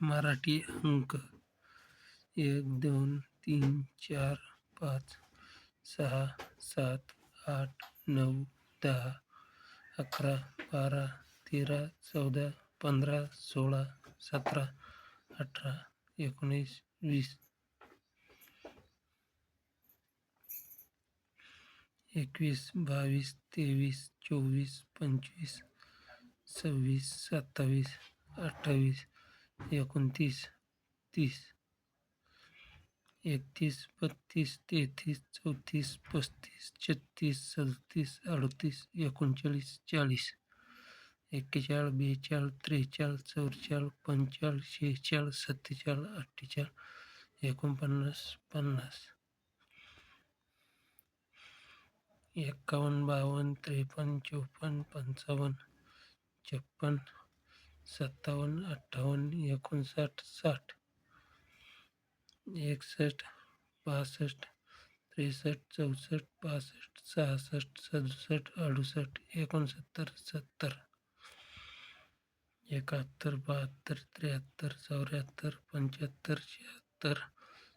मराठी अंक 1, 2, 3, 4, 5, 6, 7, 8, 9, 10, 11, 12, 13, 14, 15, 16, 17, 18, 19, 20, 21, 22, 23, 24, 25, 26, 27, 28, 29, 30, 31, 32, 33, 34, 35, 36, 37, 38, 39, 40, 41, 42, 43, 44, 45, 46, 47, 48, 49, 50, 51, 52, 53, 54, 55, 56, 57, 58, 59, 60, 61, 62, 63, 64, 65, 66, 67, 68, 69, 70, 71, 72, 73, 74, 75, 76,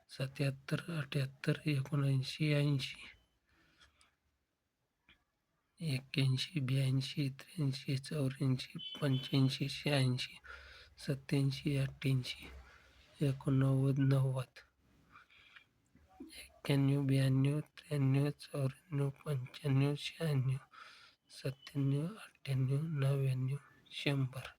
77, 78, 79, 80, 81, 82, 83, 84, 85, 86, 87, 88, 89, 90, 91, 92, 93, 94, 95, 96, 97, 98, 99, 100.